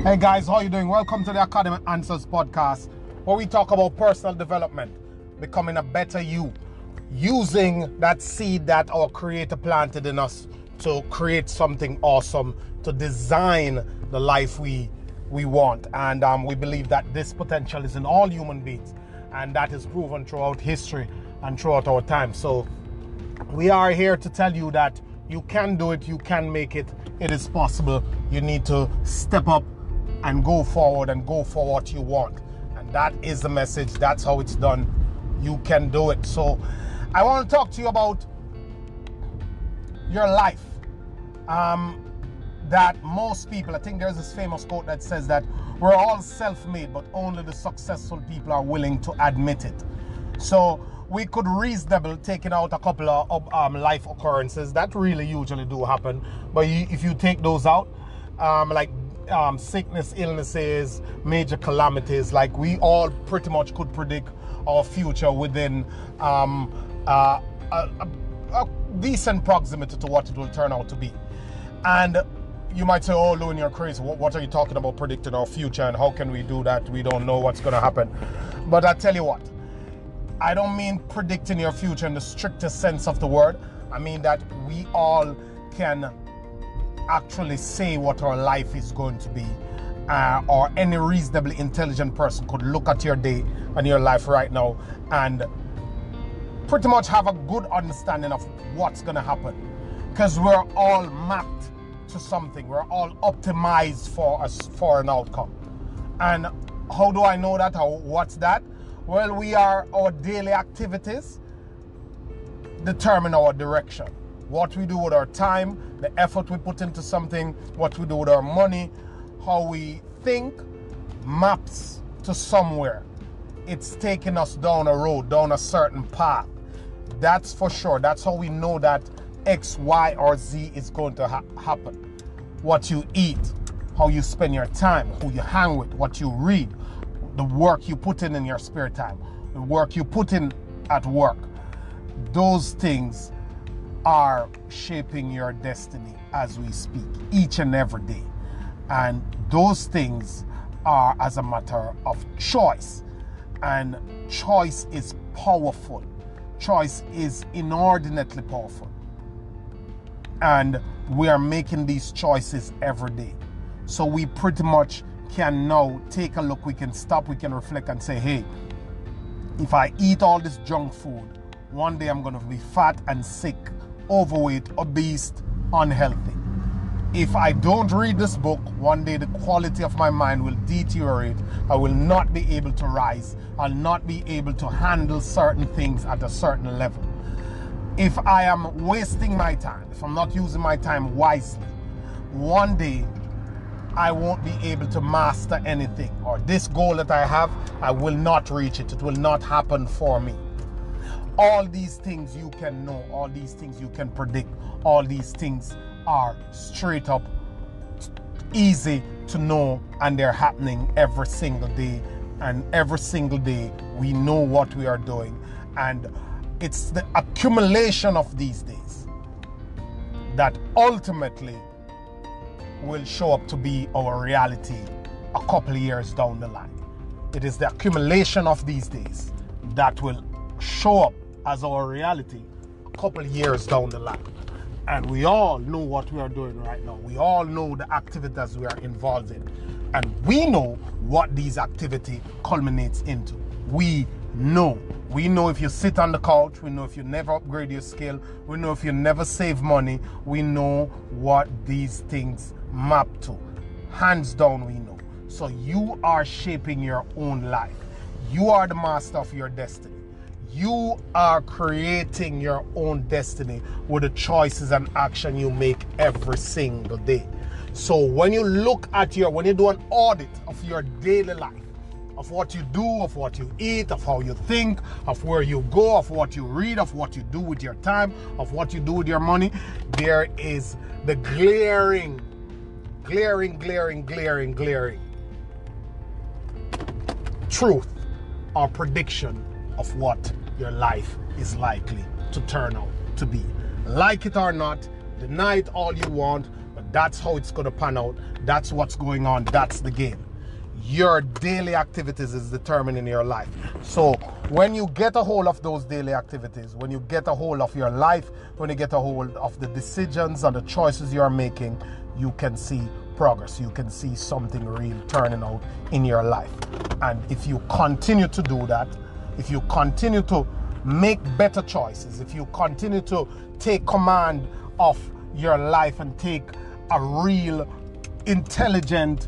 Hey guys, how you doing? Welcome to the Academic Answers podcast, where we talk about personal development, becoming a better you, using that seed that our Creator planted in us to create something awesome, to design the life we want. And we believe that this potential is in all human beings, and that is proven throughout history and throughout our time. So we are here to tell you that you can do it, you can make it, it is possible. You need to step up and go forward and go for what you want. And that is the message. That's how it's done. You can do it. So I want to talk to you about your life. That most people, I think there's this famous quote that says that we're all self-made, but only the successful people are willing to admit it. So we could reasonably taking out a couple of life occurrences that really usually do happen. But if you take those out, like sickness, illnesses, major calamities, like we all pretty much could predict our future within a decent proximity to what it will turn out to be. And you might say, oh, Loon, you're crazy. What are you talking about predicting our future, and how can we do that? We don't know what's going to happen. But I tell you what, I don't mean predicting your future in the strictest sense of the word. I mean that we all can actually say what our life is going to be, or any reasonably intelligent person could look at your day and your life right now and pretty much have a good understanding of what's going to happen, because we're all mapped to something. We're all optimized for an outcome. And how do I know that? What's that? Well, our daily activities determine our direction. What we do with our time, the effort we put into something, what we do with our money, how we think maps to somewhere. It's taking us down a road, down a certain path. That's for sure. That's how we know that X, Y, or Z is going to happen. What you eat, how you spend your time, who you hang with, what you read, the work you put in your spare time, the work you put in at work. Those things are shaping your destiny as we speak, each and every day. And those things are as a matter of choice. And choice is powerful. Choice is inordinately powerful. And we are making these choices every day. So we pretty much can now take a look, we can stop, we can reflect and say, hey, if I eat all this junk food, one day I'm going to be fat and sick, overweight, obese, unhealthy. If I don't read this book, one day the quality of my mind will deteriorate. I will not be able to rise. I'll not be able to handle certain things at a certain level. If I am wasting my time, if I'm not using my time wisely, one day I won't be able to master anything, or this goal that I have, I will not reach it. It will not happen for me. All these things you can know, all these things you can predict, all these things are straight up easy to know, and they're happening every single day. And every single day we know what we are doing. And it's the accumulation of these days that ultimately will show up to be our reality a couple of years down the line. It is the accumulation of these days that will show up as our reality a couple of years down the line. And we all know what we are doing right now. We all know the activities we are involved in. And we know what these activity culminates into. We know if you sit on the couch, we know if you never upgrade your skill, we know if you never save money, we know what these things map to. Hands down, we know. So you are shaping your own life. You are the master of your destiny. You are creating your own destiny with the choices and action you make every single day. So when you look at when you do an audit of your daily life, of what you do, of what you eat, of how you think, of where you go, of what you read, of what you do with your time, of what you do with your money, there is the glaring truth or prediction of what your life is likely to turn out to be. Like it or not, deny it all you want, but That's how it's going to pan out. That's what's going on. That's the game. Your daily activities is determining your life. So when you get a hold of those daily activities, when you get a hold of your life, when you get a hold of the decisions and the choices you are making, you can see progress. You can see something real turning out in your life. And if you continue to do that, if you continue to make better choices, if you continue to take command of your life and take a real intelligent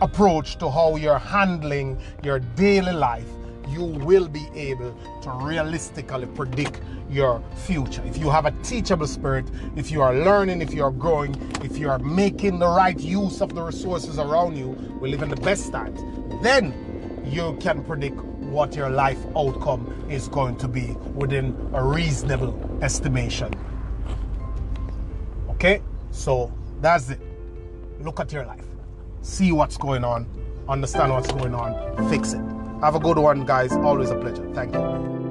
approach to how you're handling your daily life, you will be able to realistically predict your future. If you have a teachable spirit, if you are learning, if you are growing, if you are making the right use of the resources around you, we live in the best times, then you can predict what your life outcome is going to be within a reasonable estimation. Okay? So that's it. Look at your life. See what's going on. Understand what's going on. Fix it. Have a good one, guys. Always a pleasure. Thank you.